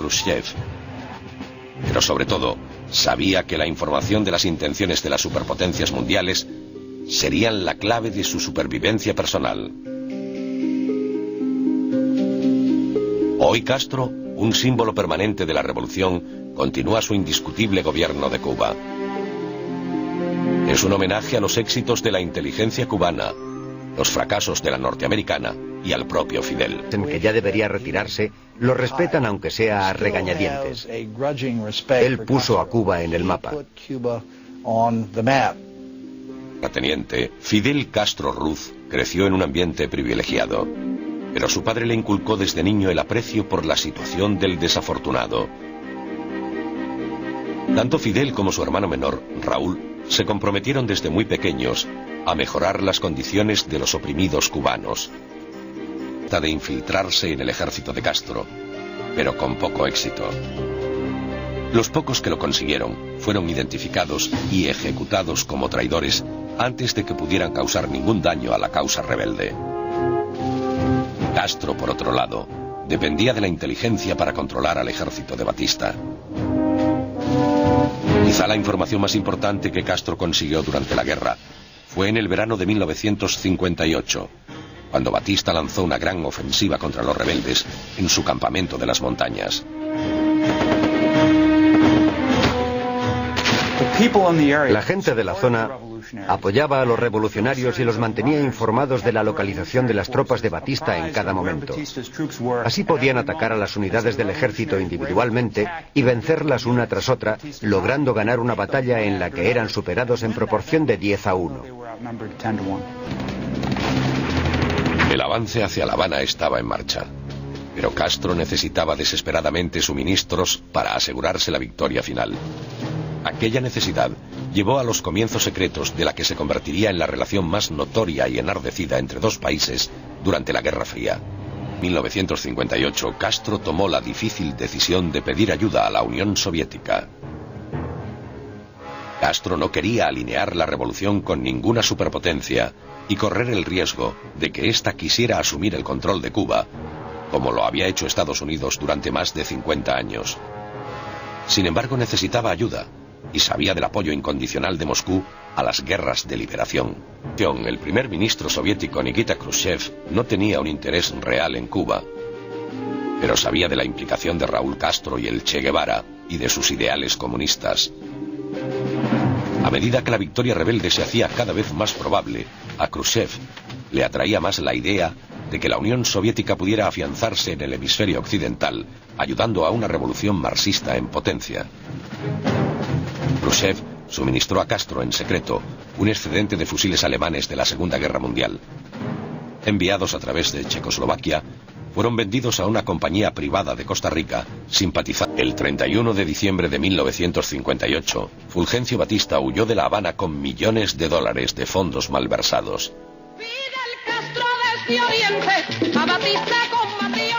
Khrushchev. Pero sobre todo, sabía que la información de las intenciones de las superpotencias mundiales serían la clave de su supervivencia personal. Hoy Castro, un símbolo permanente de la revolución, continúa su indiscutible gobierno de Cuba. Es un homenaje a los éxitos de la inteligencia cubana, los fracasos de la norteamericana y al propio Fidel. En que ya debería retirarse, lo respetan aunque sea a regañadientes. Él puso a Cuba en el mapa. Teniente, Fidel Castro Ruz creció en un ambiente privilegiado, pero su padre le inculcó desde niño el aprecio por la situación del desafortunado. Tanto Fidel como su hermano menor, Raúl, se comprometieron desde muy pequeños a mejorar las condiciones de los oprimidos cubanos. De infiltrarse en el ejército de Castro, pero con poco éxito. Los pocos que lo consiguieron fueron identificados y ejecutados como traidores antes de que pudieran causar ningún daño a la causa rebelde. Castro, por otro lado, dependía de la inteligencia para controlar al ejército de Batista. Quizá la información más importante que Castro consiguió durante la guerra fue en el verano de 1958, cuando Batista lanzó una gran ofensiva contra los rebeldes en su campamento de las montañas. La gente de la zona apoyaba a los revolucionarios y los mantenía informados de la localización de las tropas de Batista en cada momento. Así podían atacar a las unidades del ejército individualmente y vencerlas una tras otra, logrando ganar una batalla en la que eran superados en proporción de 10-1. El avance hacia La Habana estaba en marcha, pero Castro necesitaba desesperadamente suministros para asegurarse la victoria final. Aquella necesidad llevó a los comienzos secretos de la que se convertiría en la relación más notoria y enardecida entre dos países durante la Guerra Fría. En 1958, Castro tomó la difícil decisión de pedir ayuda a la Unión Soviética. Castro no quería alinear la revolución con ninguna superpotencia y correr el riesgo de que ésta quisiera asumir el control de Cuba, como lo había hecho Estados Unidos durante más de 50 años. Sin embargo, necesitaba ayuda y sabía del apoyo incondicional de Moscú a las guerras de liberación. El primer ministro soviético Nikita Khrushchev no tenía un interés real en Cuba, pero sabía de la implicación de Raúl Castro y el Che Guevara y de sus ideales comunistas. A medida que la victoria rebelde se hacía cada vez más probable, a Khrushchev le atraía más la idea de que la Unión Soviética pudiera afianzarse en el hemisferio occidental, ayudando a una revolución marxista en potencia. Khrushchev suministró a Castro en secreto un excedente de fusiles alemanes de la Segunda Guerra Mundial. Enviados a través de Checoslovaquia, fueron vendidos a una compañía privada de Costa Rica, simpatizante. El 31 de diciembre de 1958, Fulgencio Batista huyó de La Habana con millones de dólares de fondos malversados.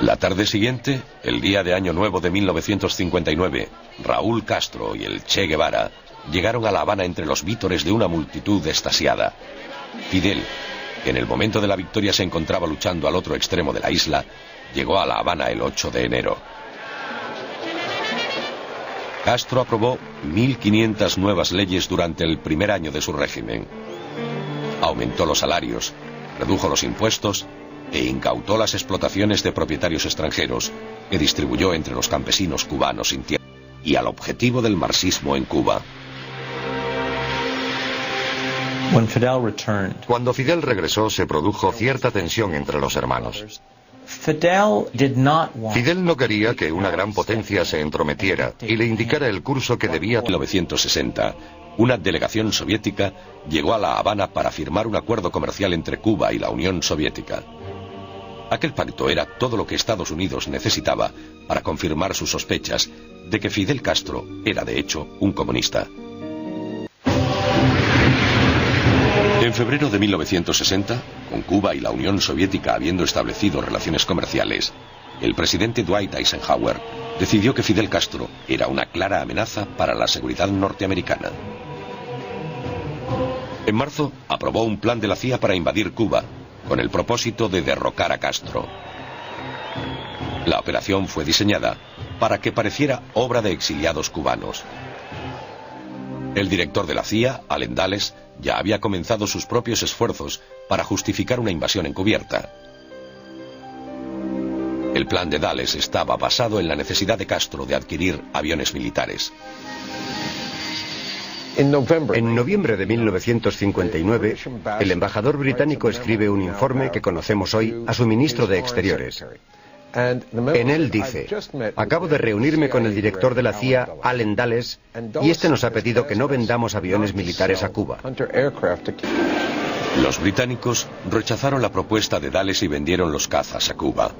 La tarde siguiente, el día de Año Nuevo de 1959, Raúl Castro y el Che Guevara llegaron a La Habana entre los vítores de una multitud extasiada. Fidel, que en el momento de la victoria se encontraba luchando al otro extremo de la isla, llegó a La Habana el 8 de enero. Castro aprobó 1.500 nuevas leyes durante el primer año de su régimen. Aumentó los salarios, redujo los impuestos e incautó las explotaciones de propietarios extranjeros que distribuyó entre los campesinos cubanos sin tierra y al objetivo del marxismo en Cuba. Cuando Fidel regresó, se produjo cierta tensión entre los hermanos. Fidel no quería que una gran potencia se entrometiera y le indicara el curso que debía. En 1960, una delegación soviética llegó a La Habana para firmar un acuerdo comercial entre Cuba y la Unión Soviética. Aquel pacto era todo lo que Estados Unidos necesitaba para confirmar sus sospechas de que Fidel Castro era de hecho un comunista. En febrero de 1960, con Cuba y la Unión Soviética habiendo establecido relaciones comerciales, el presidente Dwight Eisenhower decidió que Fidel Castro era una clara amenaza para la seguridad norteamericana. En marzo, aprobó un plan de la CIA para invadir Cuba, con el propósito de derrocar a Castro. La operación fue diseñada para que pareciera obra de exiliados cubanos. El director de la CIA, Allen Dulles, ya había comenzado sus propios esfuerzos para justificar una invasión encubierta. El plan de Dulles estaba basado en la necesidad de Castro de adquirir aviones militares. En noviembre de 1959, el embajador británico escribe un informe que conocemos hoy a su ministro de Exteriores. En él dice: acabo de reunirme con el director de la CIA, Allen Dulles, y este nos ha pedido que no vendamos aviones militares a Cuba. Los británicos rechazaron la propuesta de Dulles y vendieron los cazas a Cuba.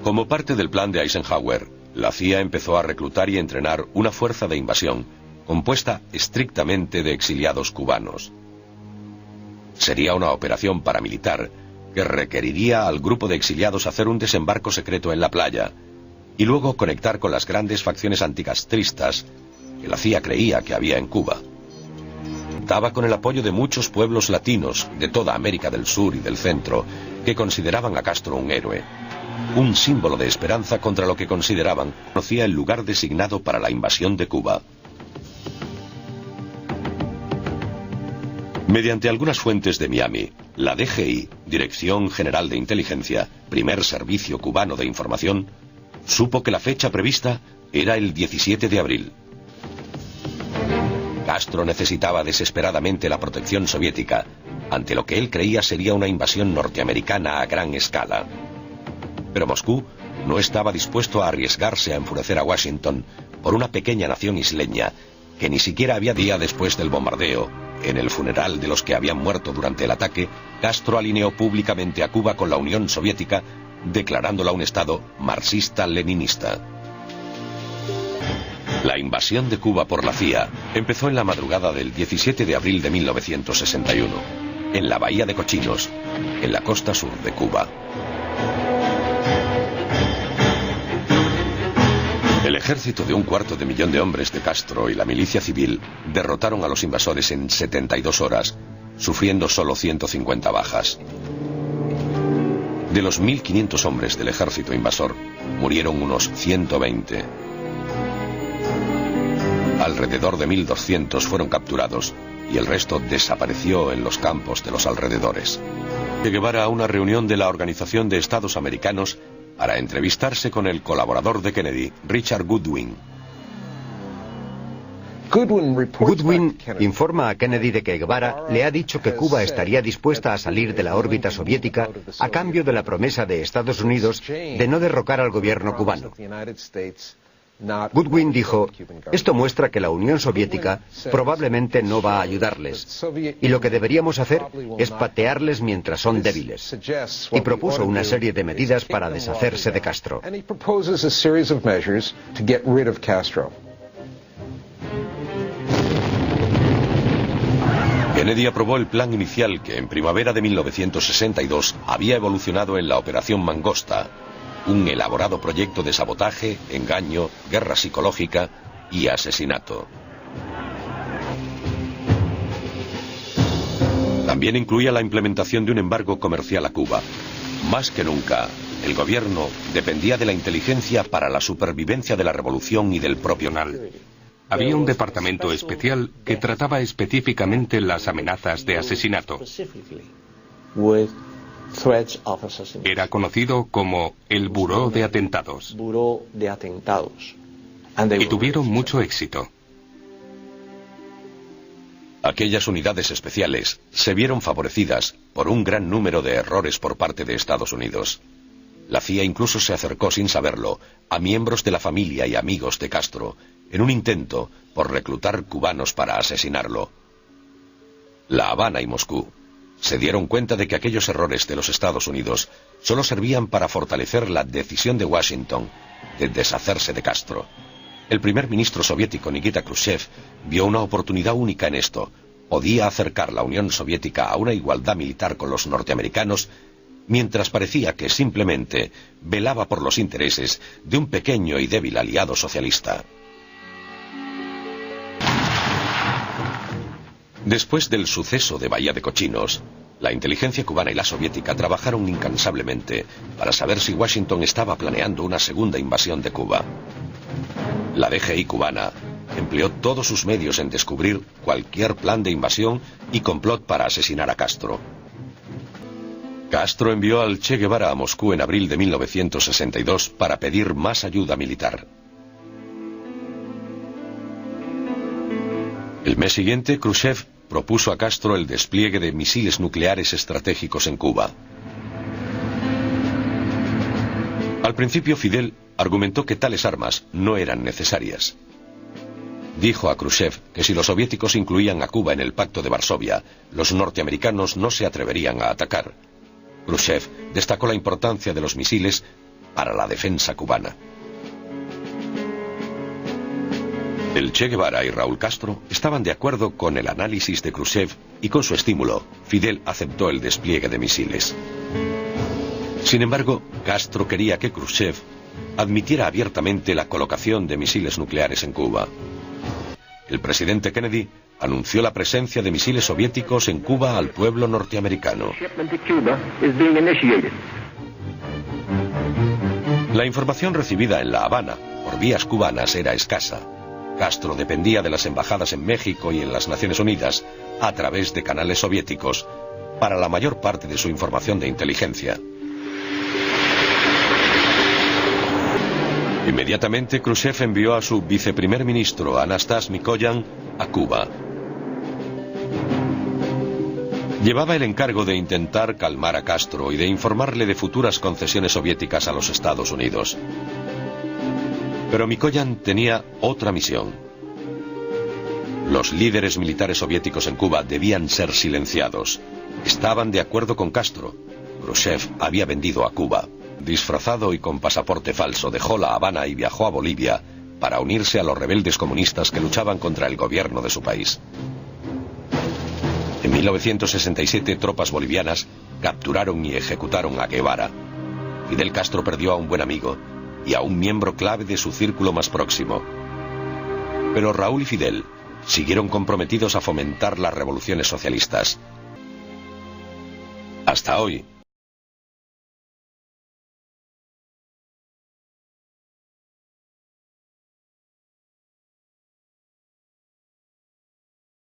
Como parte del plan de Eisenhower, la CIA empezó a reclutar y entrenar una fuerza de invasión compuesta estrictamente de exiliados cubanos. Sería una operación paramilitar que requeriría al grupo de exiliados hacer un desembarco secreto en la playa y luego conectar con las grandes facciones anticastristas que la CIA creía que había en Cuba. Contaba con el apoyo de muchos pueblos latinos de toda América del Sur y del Centro que consideraban a Castro un héroe, un símbolo de esperanza contra lo que consideraban conocía el lugar designado para la invasión de Cuba. Mediante algunas fuentes de Miami, la DGI, Dirección General de Inteligencia, primer servicio cubano de información, supo que la fecha prevista era el 17 de abril. Castro necesitaba desesperadamente la protección soviética ante lo que él creía sería una invasión norteamericana a gran escala. Pero Moscú no estaba dispuesto a arriesgarse a enfurecer a Washington por una pequeña nación isleña que ni siquiera había día después del bombardeo. En el funeral de los que habían muerto durante el ataque, Castro alineó públicamente a Cuba con la Unión Soviética, declarándola un estado marxista-leninista. La invasión de Cuba por la CIA empezó en la madrugada del 17 de abril de 1961, en la bahía de Cochinos, en la costa sur de Cuba. El ejército de 250.000 de hombres de Castro y la milicia civil derrotaron a los invasores en 72 horas, sufriendo solo 150 bajas. De los 1.500 hombres del ejército invasor, murieron unos 120. Alrededor de 1.200 fueron capturados y el resto desapareció en los campos de los alrededores. Che Guevara a una reunión de la Organización de Estados Americanos para entrevistarse con el colaborador de Kennedy, Richard Goodwin. Goodwin informa a Kennedy de que Guevara le ha dicho que Cuba estaría dispuesta a salir de la órbita soviética a cambio de la promesa de Estados Unidos de no derrocar al gobierno cubano. Goodwin dijo: esto muestra que la Unión Soviética probablemente no va a ayudarles, y lo que deberíamos hacer es patearles mientras son débiles. Y propuso una serie de medidas para deshacerse de Castro. Kennedy aprobó el plan inicial que en primavera de 1962 había evolucionado en la Operación Mangosta, un elaborado proyecto de sabotaje, engaño, guerra psicológica y asesinato. También incluía la implementación de un embargo comercial a Cuba. Más que nunca, el gobierno dependía de la inteligencia para la supervivencia de la revolución y del propio nacional. Había un departamento especial que trataba específicamente las amenazas de asesinato. Era conocido como el Buró de Atentados. Y tuvieron mucho éxito. Aquellas unidades especiales se vieron favorecidas por un gran número de errores por parte de Estados Unidos. La CIA incluso se acercó sin saberlo a miembros de la familia y amigos de Castro en un intento por reclutar cubanos para asesinarlo. La Habana y Moscú se dieron cuenta de que aquellos errores de los Estados Unidos solo servían para fortalecer la decisión de Washington de deshacerse de Castro. El primer ministro soviético Nikita Khrushchev vio una oportunidad única en esto. Podía acercar la Unión Soviética a una igualdad militar con los norteamericanos, mientras parecía que simplemente velaba por los intereses de un pequeño y débil aliado socialista. Después del suceso de Bahía de Cochinos, La inteligencia cubana y la soviética trabajaron incansablemente para saber si Washington estaba planeando una segunda invasión de Cuba. La DGI cubana empleó todos sus medios en descubrir cualquier plan de invasión y complot para asesinar a Castro. Castro envió al Che Guevara a Moscú en abril de 1962 para pedir más ayuda militar. El mes siguiente, Khrushchev propuso a Castro el despliegue de misiles nucleares estratégicos en Cuba. Al principio, Fidel argumentó que tales armas no eran necesarias. Dijo a Khrushchev que si los soviéticos incluían a Cuba en el Pacto de Varsovia, los norteamericanos no se atreverían a atacar. Khrushchev destacó la importancia de los misiles para la defensa cubana. El Che Guevara y Raúl Castro estaban de acuerdo con el análisis de Khrushchev y con su estímulo, Fidel aceptó el despliegue de misiles. Sin embargo, Castro quería que Khrushchev admitiera abiertamente la colocación de misiles nucleares en Cuba. El presidente Kennedy anunció la presencia de misiles soviéticos en Cuba al pueblo norteamericano. La información recibida en La Habana por vías cubanas era escasa. Castro dependía de las embajadas en México y en las Naciones Unidas, a través de canales soviéticos, para la mayor parte de su información de inteligencia. Inmediatamente, Khrushchev envió a su viceprimer ministro, Anastas Mikoyan, a Cuba. Llevaba el encargo de intentar calmar a Castro y de informarle de futuras concesiones soviéticas a los Estados Unidos. Pero Mikoyan tenía otra misión. Los líderes militares soviéticos en Cuba debían ser silenciados. Estaban de acuerdo con Castro. Khrushchev había vendido a Cuba. Disfrazado y con pasaporte falso, dejó La Habana y viajó a Bolivia para unirse a los rebeldes comunistas que luchaban contra el gobierno de su país. En 1967, tropas bolivianas capturaron y ejecutaron a Guevara. Fidel Castro perdió a un buen amigo y a un miembro clave de su círculo más próximo. Pero Raúl y Fidel siguieron comprometidos a fomentar las revoluciones socialistas. Hasta hoy,